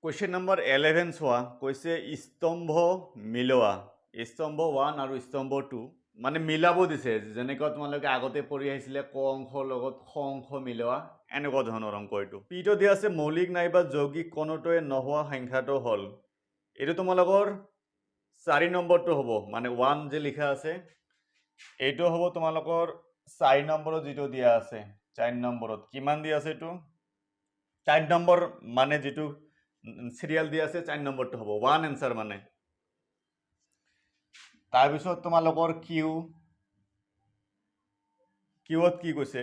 Question number 11 চোৱা কৈছে স্তম্ভ মিলোৱা স্তম্ভ 1 আৰু স্তম্ভ 2 মানে মিলাব দিছে যেনেকৈ তোমালোকে আগতে পঢ়ি আহিছিলে ক অংশৰ লগত খ অংশ মিলোৱা এনেকুৱা ধৰণৰ অংক এইটো পিটো দিয়া আছে মৌলিক নাইবা যৌগিক কোনোটোৱে নোহোৱা সংখ্যাটো হ'ল এইটো তোমালোকৰ 4 নম্বৰটো হ'ব মানে 1 যে লিখা আছে এইটো হ'ব তোমালোকৰ 4 নম্বৰত যেটো দিয়া আছে 4 নম্বৰত কিমান দিয়া আছে এইটো 4 নম্বৰ মানে যেটো সিৰিয়াল দিয়া আছে 4 নম্বৰটো হ'ব 1 এনসাৰ মানে তাৰ পিছত তোমালোকৰ কিউত কি কৈছে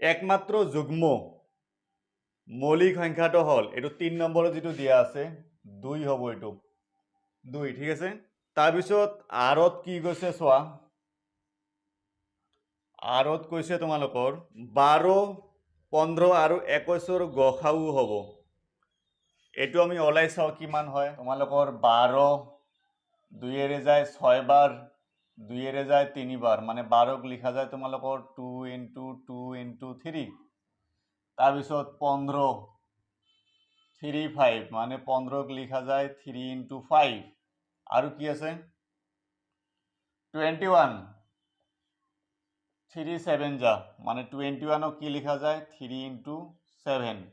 একমাত্ৰ যুগ্ম মৌলিক সংখ্যাটো হ'ল এটো 3 নম্বৰত যেটো দিয়া আছে 2 হ'ব এটো 2 ঠিক আছে তাৰ পিছত আৰত কি কৈছে চোৱা আৰত কৈছে তোমালোকৰ 12 15 আৰু 21 গসাউ হ'ব এটো আমি ওলাই চাও কিমান হয় তোমালোকৰ 12 2 এৰে যায় 6 বাৰ 2 এৰে যায় 3 বাৰ মানে 12 ক লিখা যায় তোমালোকৰ 2 * 2 * 3 তাৰ পিছত 15 3 5 মানে 15 ক লিখা যায় 3 * 5 আৰু কি আছে 21 3 7 যা মানে 21 ক কি লিখা যায় 3 * 7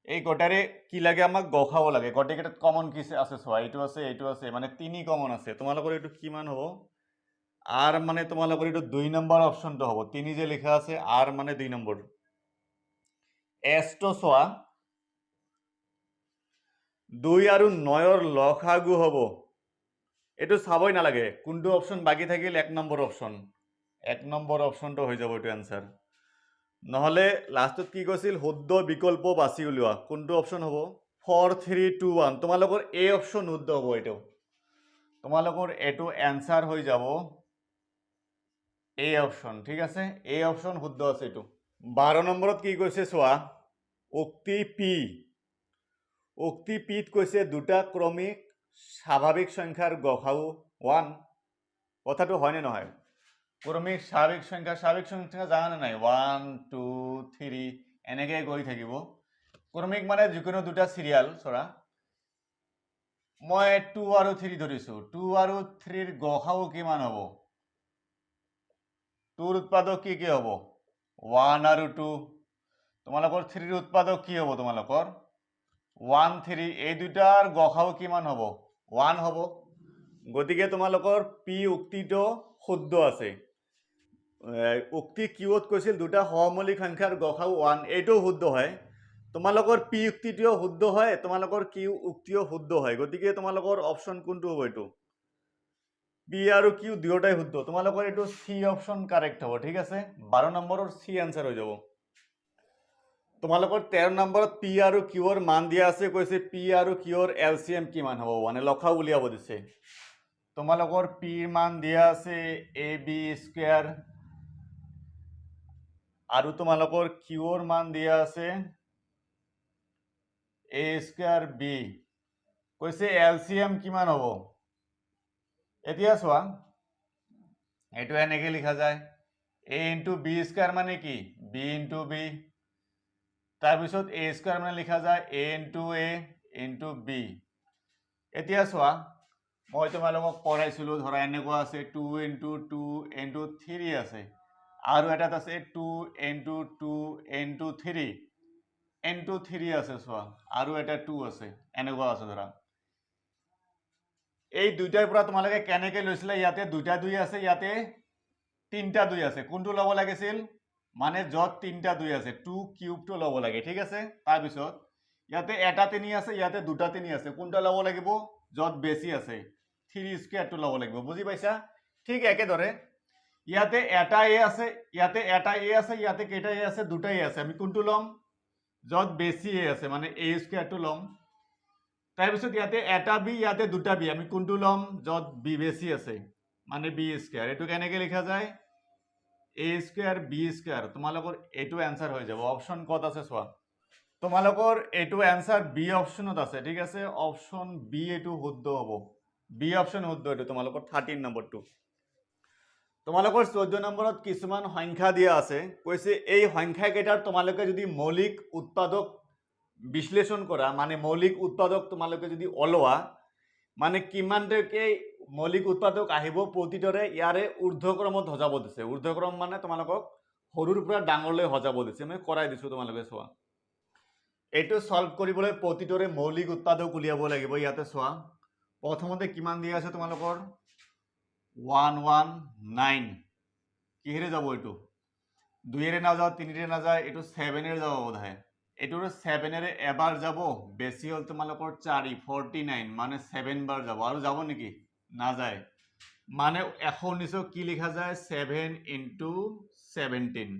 এই গোটারে কি লাগে আমাক গখাব লাগে গোটেকেটাত কমন কি আছে সোয়া এইটো আছে মানে তিনি কমন আছে তোমালোকৰ এইটো কিমান হ'ব আৰ মানে তোমালোকৰ এইটো 2 নম্বৰ অপশনটো হ'ব তিনি যে লেখা আছে আৰ মানে 2 নম্বৰ এস তো সোয়া 2 আৰু 9ৰ লসাগু হ'ব এইটো চাবই নালাগে কোনটো অপশন বাকি থাকিল 1 নম্বৰ অপশন 1 নম্বৰ অপশনটো হৈ যাব এইটো आंसर নহলে লাষ্টত কি কৈছিল শুদ্ধ বিকল্প বাছি উলিওৱা কোনটো অপশন হ'ব 4 3 2 1 তোমালোকৰ এ অপশন শুদ্ধ হ'ব এটো তোমালোকৰ এটো आंसर হৈ যাব এ অপশন ঠিক আছে এ অপশন শুদ্ধ আছে এটো 12 নম্বৰত কি কৈছে চোৱা উক্তি পিত কৈছে দুটা ক্ৰমিক স্বাভাৱিক সংখ্যাৰ গসাউ 1 কথাটো হয় নে নহয় ক্ৰমিক স্বাভাৱিক সংখ্যা জানা নাই 1 2 3 এনেকে গৈ থাকিব ক্ৰমিক মানে যিকোনো দুটা সিৰিয়াল সৰা মই 2 আৰু 3 ধৰিছো 2 আৰু 3 ৰ গসাউ কিমান হ'ব 2 ৰ উৎপাদক কি হ'ব 1 আৰু 2 তোমালোকৰ 3 ৰ উৎপাদক কি হ'ব তোমালোকৰ 1 3 এই দুটাৰ গসাউ কিমান হ'ব 1 হ'ব গতিকে তোমালোকৰ পি উক্তিটো শুদ্ধ আছে উক্তি কিউত কৈছিল দুটা সহমৌলিক সংখ্যাৰ গসাউ 1 এইটো শুদ্ধ হয় তোমালোকৰ পি উক্তিটিও শুদ্ধ হয় তোমালোকৰ কিউ উক্তিও শুদ্ধ হয় গতিকে তোমালোকৰ অপশন কোনটো হ'ব এইটো পি আৰু কিউ দুয়োটাই শুদ্ধ তোমালোকৰ এইটো সি অপশন কাৰেক্ট হ'ব ঠিক আছে 12 নম্বৰৰ সি आंसर হৈ যাব তোমালোকৰ 13 নম্বৰত পি আৰু কিউৰ মান দিয়া আছে কৈছে পি আৰু কিউৰ এলসিএম কিমান হ'ব মানে লখা উলিয়াব দিছে তোমালোকৰ পিৰ মান দিয়া আছে এ বি স্কয়াৰ আৰু তোমালোকৰ কিউৰ মান দিয়া আছে এ স্কয়াৰ বি কৈছে এলসিএম কিমান হ'ব এতিয়া চোৱা এটো এনেকে লিখা যায় a * b স্কয়াৰ মানে কি b * b তাৰ পিছত a স্কয়াৰ মানে লিখা যায় a * b এতিয়া চোৱা মই তোমালোকক পঢ়াইছিলো ধৰা এনেকুৱা আছে 2 * 2 * 3 আছে আৰু এটাত আছে 2 * 2 * 3 3 আছে চোৱা আৰু এটা 2 আছে এনেকুৱা আছে ধৰা এই দুইটাৰ পৰা তোমালোকে কেনেকে লৈছিলে ইয়াতে দুইটা 2 আছে ইয়াতে তিনটা 2 আছে কোনটো লব লাগিছিল মানে যত তিনটা 2 আছে 2 কিউবটো লব লাগে ঠিক আছে তাৰ পিছত ইয়াতে এটা 3 আছে ইয়াতে দুটা 3 আছে কোনটা লব লাগিব যত বেছি আছে 3 স্কয়ারটো লব লাগিব বুজি পাইছা ঠিক একেদৰে ইয়াতে এটা এ আছে ইয়াতে কেইটা এ আছে দুটা এ আছে আমি কোনটো লম যত বেছি এ আছে মানে এ স্কয়ারটো লম তাৰ পিছত ইয়াতে এটা বি ইয়াতে দুটা বি আমি কোনটো লম যত বি বেছি আছে মানে বি স্কয়ার এটো কেনেকে লিখা যায় এ স্কয়ার বি স্কয়ার তোমালোকৰ এটো आंसर হৈ যাব অপশন কত আছে চোৱা তোমালোকৰ এটো आंसर বি অপশনত আছে ঠিক আছে অপশন বি এটো শুদ্ধ হ'ব বি অপশন শুদ্ধ এটো তোমালোকৰ 13 নম্বৰটো তোমালোকৰ 14 নম্বৰত কিছুমান সংখ্যা দিয়া আছে কৈছে এই সংখ্যা কেইটাৰ তোমালোকে যদি মৌলিক উৎপাদক বিশ্লেষণ কৰা মানে মৌলিক উৎপাদক তোমালোকে যদি ওলোৱা মানে কিমানটাকে মৌলিক উৎপাদক আহিব প্ৰতিটোৰে ইয়াৰে ঊৰ্ধ্বক্ৰমত সজাব দিছে। ঊৰ্ধ্বক্ৰম মানে তোমালোকক সৰুৰ পৰা ডাঙৰলৈ সজাব দিছে। মই কৰাই দিছো তোমালোকে চোৱা। এইটো সলভ কৰিবলৈ প্ৰতিটোৰে মৌলিক উৎপাদক উলিয়াব লাগিব। ইয়াতে চোৱা প্ৰথমতে কিমান দিয়া আছে তোমালোকৰ 119 কিহেৰে যাব এইটো 2 নাযায় 3 নাযায় এইটো 7 যাব বোধহয় এইটোৰ 7 এবাৰ যাব বেছি হল তোমালোকৰ 4 49 মানে 7 বাৰ যাব আৰু যাব নেকি নাযায় মানে 119 কি লিখা যায় 7 into 17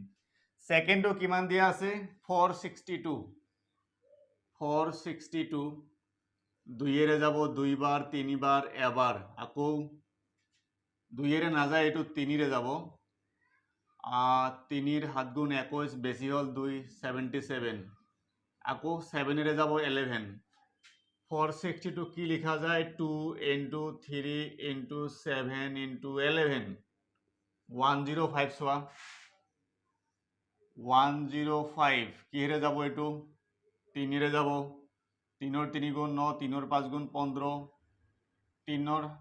সেকেন্ডটো কিমান দিয়া আছে 462 2 যাব 2 বাৰ 3 বাৰ এবাৰ আকৌ 2 নাযায় এইটো 3 যাব 3 7 গুণ 21 বেছি হল 2 77 আকৌ 7 যাব 11 462 কি লিখা যায় 2 into 3 into 7 into 11 105 চোৱা 105 কিহেৰে যাব এইটো 3 যাব 3 3 গুণ 9 3 5 গুণ 15 3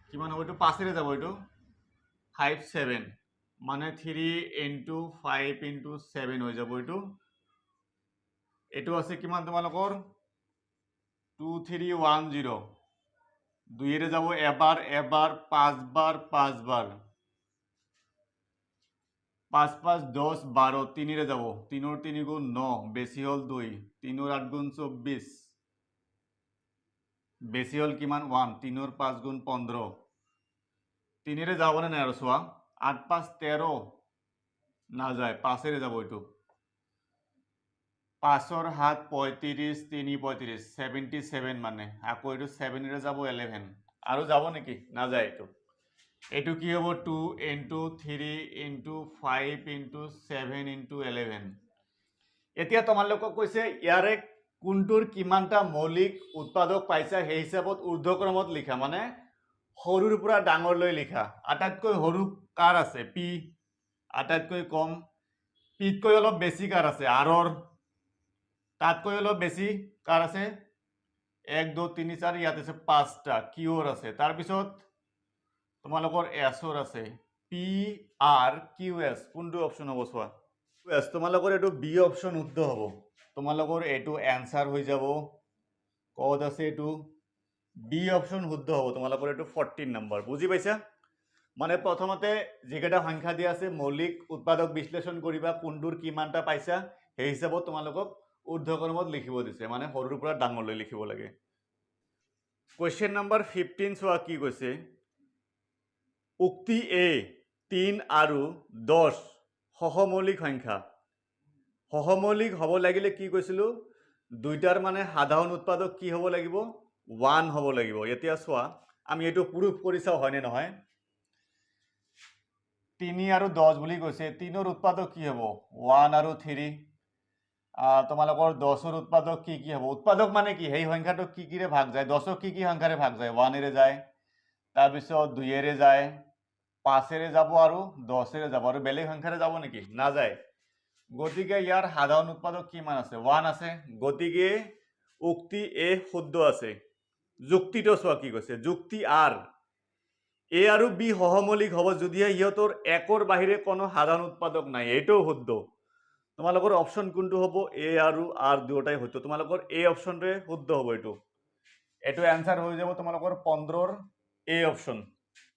কিমান হ'ব এইটো 5 যাব এইটো 57 মানে 3 into 5 into 7 হৈ যাব এইটো এইটো আছে কিমান তোমালোকৰ 2310 2 যাব এবাৰ এবাৰ 5 বাৰ 5 বাৰ 5 5 10 12 3 যাব 3 3 গুণ 9 বেছি হল 2 3 8 গুণ 24 বেছি হল কিমান 1 3 5 গুণ 15 3 যাব না নাই আৰু চোৱা 8 5 13 না যায় 5 যাব এইটো 5 7 35 3 35 77 মানে আকৌ এইটো 7 যাব 11 আৰু যাব নেকি না যায় এইটো কি হ'ব 2 into 3 into 5 into 7 into 11 এতিয়া তোমালোকক কৈছে ইয়াৰে কোনটোৰ কিমানটা মৌলিক উৎপাদক পাইছা সেই হিচাপত ঊৰ্ধ্বক্ৰমত লিখা মানে সৰুৰ পৰা ডাঙৰলৈ লিখা আটাইতকৈ সৰু কাৰ আছে পি আটাইতকৈ কম পিতকৈ অলপ বেছি কাৰ আছে আৰৰ তাতকৈ অলপ বেছি কাৰ আছে 1 2 3 4 ইয়াত আছে 5টা কিউৰ আছে তাৰ পিছত তোমালোকৰ এছৰ আছে পি আৰ কিউ এছ কোনটো অপচন হ'ব চোৱা এছ তোমালোকৰ এইটো বি অপচন শুদ্ধ হ'ব তোমালোকৰ এইটো এনসাৰ হৈ যাব কত আছে এইটো বি অপচন শুদ্ধ হ'ব তোমালোকৰ এইটো 14 নম্বৰ বুজি পাইছা মানে প্ৰথমতে যিকেইটা সংখ্যা দিয়া আছে মৌলিক উৎপাদক বিশ্লেষণ কৰিবা কোনটোৰ কিমানটা পাইছা সেই হিচাপত তোমালোকক ঊৰ্ধ্বক্ৰমত লিখিব দিছে মানে সৰুৰ পৰা ডাঙৰলৈ লিখিব লাগে কোৱেশ্চন নম্বৰ 15 চোৱা কি কৈছে উক্তি এ 3 আৰু 10 সহমৌলিক সংখ্যা সহমৌলিক হ'ব লাগিলে কি কৈছিলো দুইটাৰ মানে সাধাৰণ উৎপাদক কি হ'ব লাগিব 1 হ'ব লাগিব এতিয়া চোৱা আমি এইটো প্ৰুফ কৰি চাও হয়নে নহয় 3 আৰু 10 বুলি কৈছে 3ৰ উৎপাদক কি হ'ব 1 আৰু 3 তোমালোকৰ 10ৰ উৎপাদক কি কি হ'ব উৎপাদক মানে কি সেই সংখ্যাটো কি কিৰে ভাগ যায় 10ক কি সংখ্যাৰে ভাগ যায় 1 এৰে যায় তাৰ পিছত 2 এৰে যায় 5 এৰে যাব আৰু 10 এৰে যাব আৰু বেলেগ সংখ্যাৰে যাব নেকি না যায় গতিকে ইয়াৰ সাধাৰণ উৎপাদক কিমান আছে 1 আছে গতিকে উক্তি এ শুদ্ধ আছে যুক্তিটো চোৱা কি কৈছে যুক্তি আৰ এ আৰু বি সহমৌলিক হ'ব যদিহে ইহঁতৰ একৰ বাহিৰে কোনো সাধাৰণ উৎপাদক নাই এইটোও শুদ্ধ তোমালোকৰ অপচন কোনটো হ'ব এ আৰু আৰ দুটাই শুদ্ধ তোমালোকৰ এ অপচনটোৱে শুদ্ধ হ'ব এইটো এটো আনসাৰ হৈ যাব তোমালোকৰ 15 এ অপচন